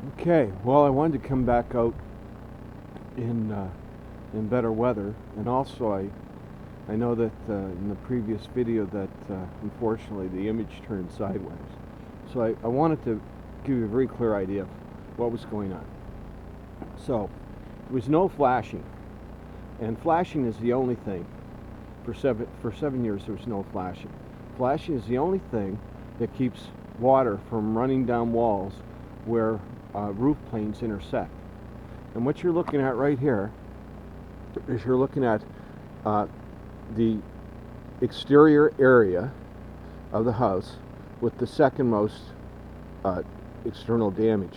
Okay, well, I wanted to come back out in better weather, and also I know that in the previous video that unfortunately the image turned sideways. So I wanted to give you a very clear idea of what was going on. So there was no flashing, and flashing is the only thing. For 7 years there was no flashing. Flashing is the only thing that keeps water from running down walls where roof planes intersect. And what you're looking at right here is you're looking at the exterior area of the house with the second most external damage.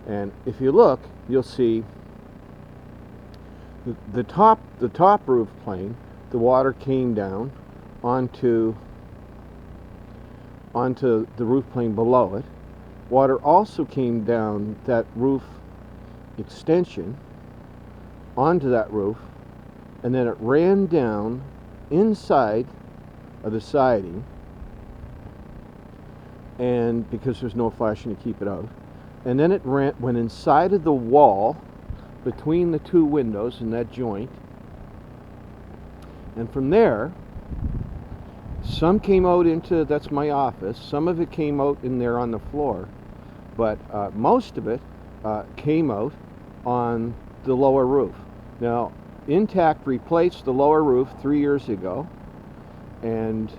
And if you look, you'll see the top roof plane. The water came down onto the roof plane below it. Water also came down that roof extension onto that roof, and then it ran down inside of the siding, and because there's no flashing to keep it out, and then it went inside of the wall between the two windows in that joint, and from there some came out into, that's my office, some of it came out in there on the floor, but most of it came out on the lower roof. Now, Intact replaced the lower roof 3 years ago and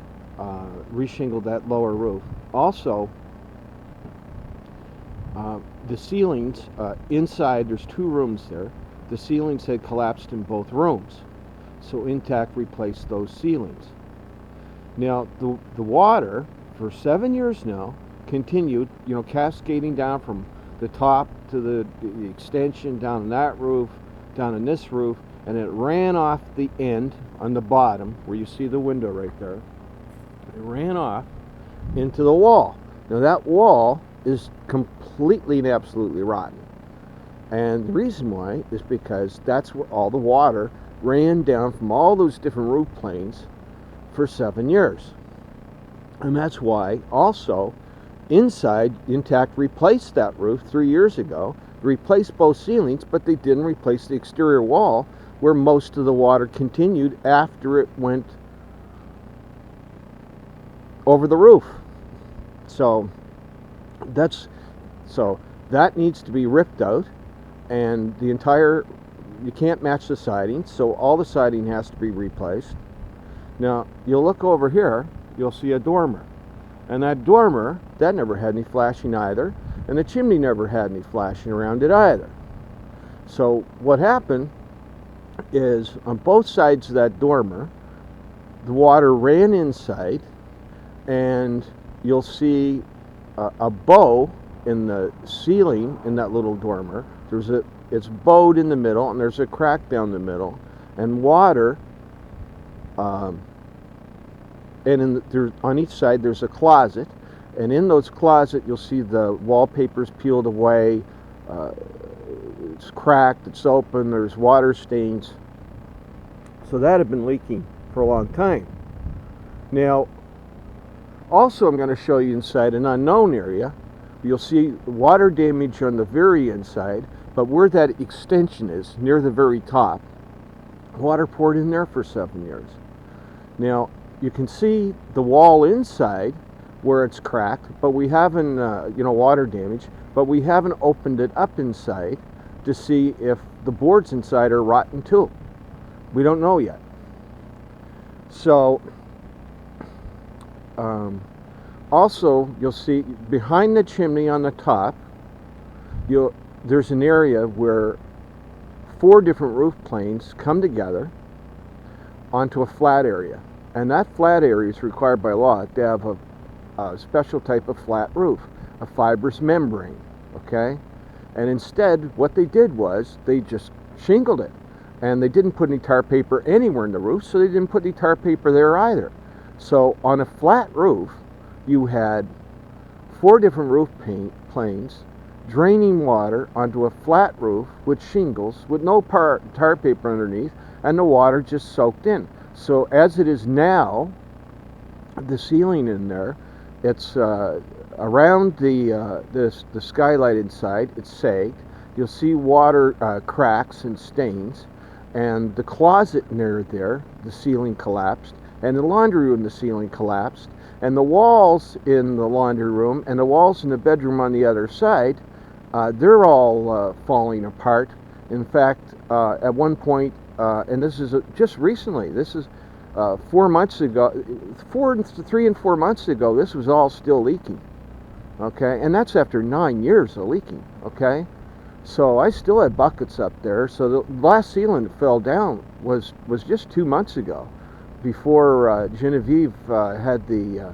reshingled that lower roof. Also, the ceilings inside, there's 2 rooms there, the ceilings had collapsed in both rooms, so Intact replaced those ceilings. Now, the water for 7 years now continued, cascading down from the top to the extension, down on that roof, down on this roof, and it ran off the end on the bottom where you see the window right there. It ran off into the wall. Now that wall is completely and absolutely rotten. And the reason why is because that's where all the water ran down from all those different roof planes for 7 years. And that's why also inside Intact replaced that roof 3 years ago, replaced both ceilings, but they didn't replace the exterior wall where most of the water continued after it went over the roof. So that needs to be ripped out, and you can't match the siding, so all the siding has to be replaced. Now, you'll look over here, you'll see a dormer. And that dormer, that never had any flashing either, and the chimney never had any flashing around it either. So what happened is, on both sides of that dormer, the water ran inside, and you'll see a bow in the ceiling in that little dormer. It's bowed in the middle, and there's a crack down the middle, and water and on each side there's a closet, and in those closets you'll see the wallpaper's peeled away, it's cracked, it's open, there's water stains. So that had been leaking for a long time. Now, also I'm going to show you inside an unknown area. You'll see water damage on the very inside, but where that extension is, near the very top, water poured in there for 7 years. Now, you can see the wall inside where it's cracked, but we haven't, water damage, but we haven't opened it up inside to see if the boards inside are rotten too. We don't know yet. So, also, you'll see behind the chimney on the top, there's an area where 4 different roof planes come together onto a flat area. And that flat area is required by law to have a special type of flat roof, a fibrous membrane, okay? And instead, what they did was they just shingled it. And they didn't put any tar paper anywhere in the roof, so they didn't put any tar paper there either. So on a flat roof, you had 4 different roof planes draining water onto a flat roof with shingles, with no tar paper underneath, and the water just soaked in. So as it is now, the ceiling in there, it's around the skylight inside, it's sagged. You'll see water cracks and stains, and the closet near there, the ceiling collapsed, and the laundry room, the ceiling collapsed, and the walls in the laundry room and the walls in the bedroom on the other side, they're all falling apart. In fact, at one point, and this is just recently, this is 4 months ago, 3 and 4 months ago, this was all still leaking. Okay, and that's after 9 years of leaking. Okay, so I still had buckets up there. So the last ceiling that fell down was just 2 months ago, before Genevieve had the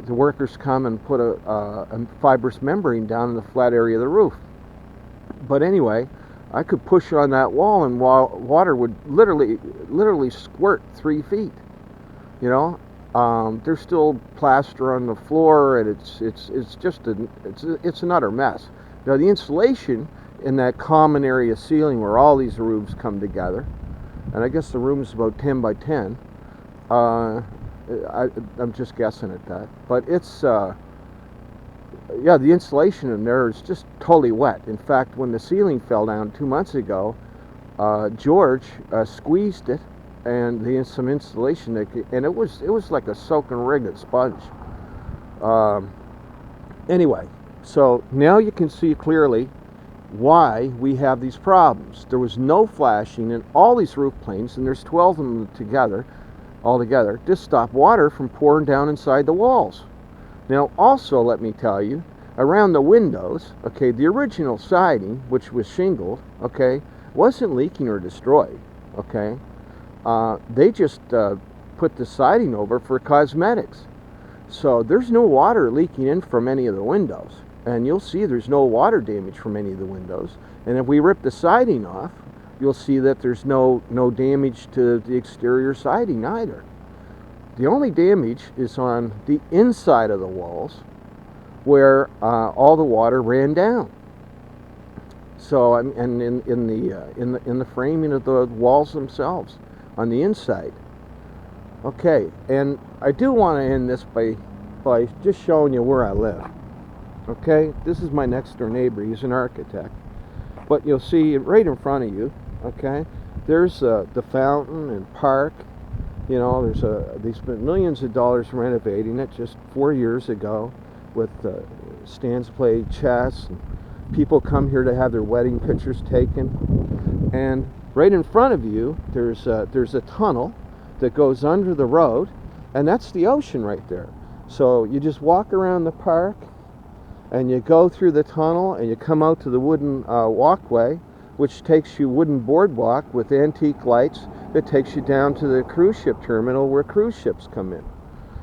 workers come and put a fibrous membrane down in the flat area of the roof. But anyway, I could push on that wall and water would literally squirt 3 feet. You know, there's still plaster on the floor, and it's just it's an utter mess. Now the insulation in that common area ceiling where all these roofs come together, and I guess the room is about 10 by 10. I'm just guessing at that, but it's yeah, the insulation in there is just totally wet. In fact, when the ceiling fell down 2 months ago, George squeezed it, and some insulation, and it was like a soaking wringed sponge. Anyway, so now you can see clearly why we have these problems. There was no flashing in all these roof planes, and there's 12 of them altogether, to stop water from pouring down inside the walls. Now, also, let me tell you, around the windows, okay, the original siding, which was shingled, okay, wasn't leaking or destroyed, okay. They just put the siding over for cosmetics. So there's no water leaking in from any of the windows. And you'll see there's no water damage from any of the windows. And if we rip the siding off, you'll see that there's no damage to the exterior siding either. The only damage is on the inside of the walls, where all the water ran down. So, and in the framing of the walls themselves, on the inside. Okay, and I do want to end this by just showing you where I live. Okay, this is my next door neighbor. He's an architect, but you'll see right in front of you. Okay, there's the fountain and park. You know, they spent millions of dollars renovating it just 4 years ago, with stands play chess, and people come here to have their wedding pictures taken. And right in front of you, there's a tunnel that goes under the road, and that's the ocean right there. So you just walk around the park, and you go through the tunnel, and you come out to the wooden walkway, which takes you wooden boardwalk with antique lights that takes you down to the cruise ship terminal where cruise ships come in.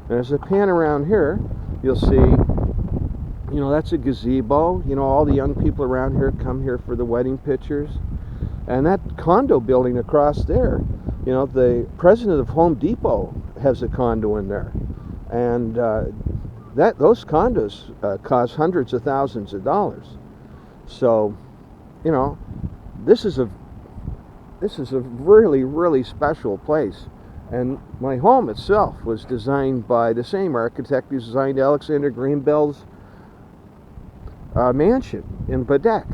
And as I pan around here, you'll see, you know, that's a gazebo. You know, all the young people around here come here for the wedding pictures. And that condo building across there, you know, the president of Home Depot has a condo in there. And those condos cost hundreds of thousands of dollars. So, you know, this is a really, really special place. And my home itself was designed by the same architect who designed Alexander Graham Bell's mansion in Badek.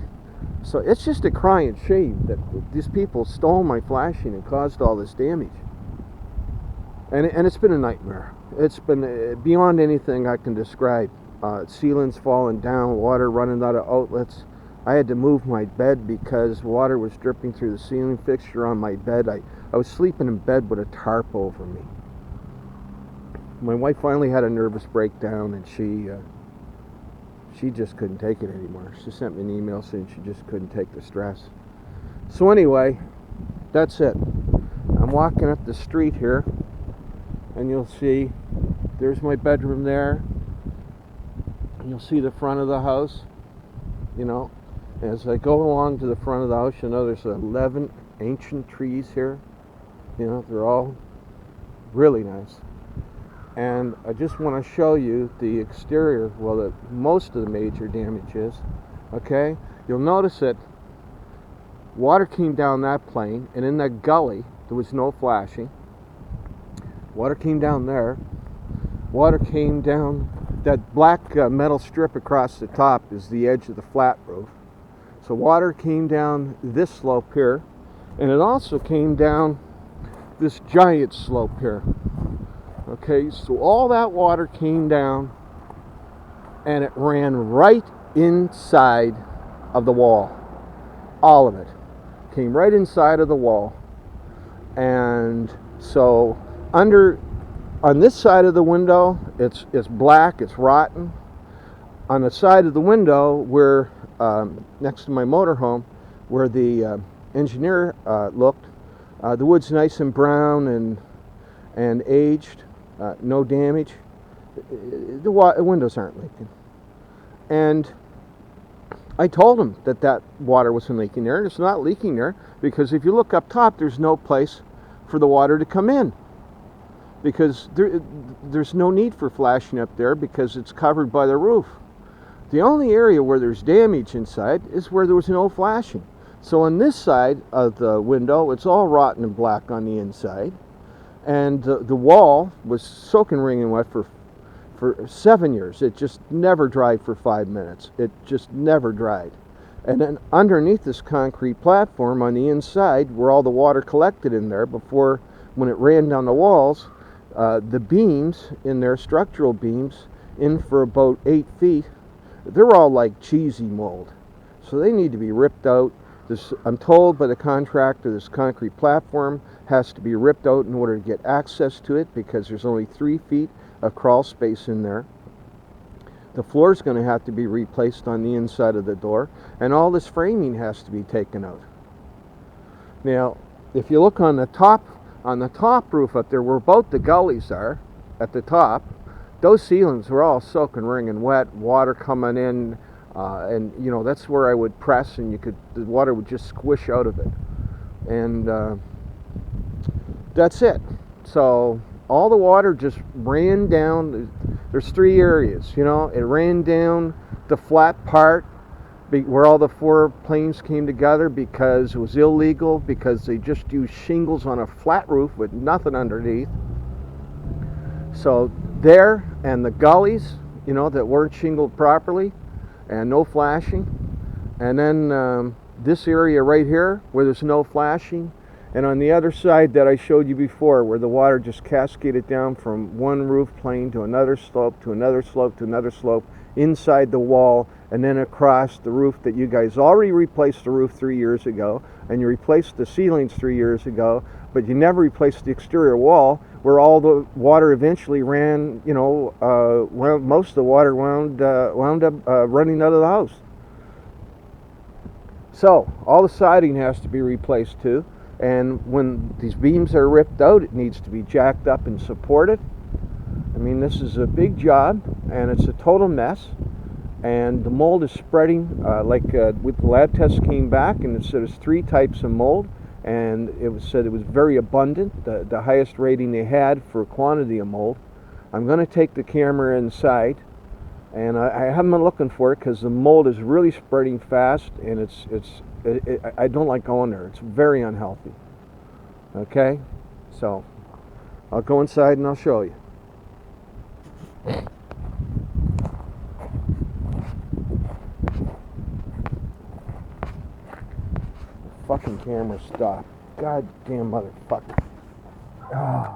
So it's just a crying shame that these people stole my flashing and caused all this damage. And it's been a nightmare. It's been beyond anything I can describe. Ceilings falling down, water running out of outlets. I had to move my bed because water was dripping through the ceiling fixture on my bed. I was sleeping in bed with a tarp over me. My wife finally had a nervous breakdown, and she just couldn't take it anymore. She sent me an email saying she just couldn't take the stress. So anyway, that's it. I'm walking up the street here, and you'll see there's my bedroom there. You'll see the front of the house, you know. As I go along to the front of the house, you know, there's 11 ancient trees here. You know, they're all really nice. And I just want to show you the exterior, well, most of the major damage is. Okay? You'll notice that water came down that plane, and in that gully, there was no flashing. Water came down there. Water came down that black metal strip across the top is the edge of the flat roof. So water came down this slope here, and it also came down this giant slope here. Okay, so all that water came down and it ran right inside of the wall. All of it came right inside of the wall. And so on this side of the window, it's black, it's rotten. On the side of the window where next to my motorhome, where the engineer looked, the wood's nice and brown and aged, no damage. The windows aren't leaking. And I told him that water wasn't leaking there, and it's not leaking there because if you look up top, there's no place for the water to come in, because there's no need for flashing up there because it's covered by the roof. The only area where there's damage inside is where there was no flashing. So on this side of the window, it's all rotten and black on the inside, and the wall was soaking wringing wet for 7 years. It just never dried for 5 minutes. It just never dried. And then underneath this concrete platform on the inside, where all the water collected in there before, when it ran down the walls, the beams in there, structural beams, in for about 8 feet, they're all like cheesy mold. So they need to be ripped out. I'm told by the contractor this concrete platform has to be ripped out in order to get access to it, because there's only 3 feet of crawl space in there. The floor is going to have to be replaced on the inside of the door, and all this framing has to be taken out. Now, if you look on the top roof up there, where both the gullies are at the top, those ceilings were all soaking wringing wet, water coming in, and you know, that's where I would press, and the water would just squish out of it, and that's it. So all the water just ran down. There's 3 areas, you know. It ran down the flat part where all the 4 planes came together, because it was illegal, because they just used shingles on a flat roof with nothing underneath. So there, and the gullies, you know, that weren't shingled properly, and no flashing. And then this area right here where there's no flashing, and on the other side that I showed you before, where the water just cascaded down from one roof plane to another slope, to another slope, to another slope, inside the wall, and then across the roof that you guys already replaced the roof 3 years ago, and you replaced the ceilings 3 years ago, but you never replaced the exterior wall, where all the water eventually ran, you know, most of the water wound up running out of the house. So all the siding has to be replaced too. And when these beams are ripped out, it needs to be jacked up and supported. I mean, this is a big job, and it's a total mess. And the mold is spreading, with the lab tests came back, and it said there's 3 types of mold, and said it was very abundant, the highest rating they had for quantity of mold. I'm going to take the camera inside, and I haven't been looking for it because the mold is really spreading fast, and I don't like going there. It's very unhealthy. Okay, so I'll go inside and I'll show you. Fucking camera stopped. God damn motherfucker. Oh.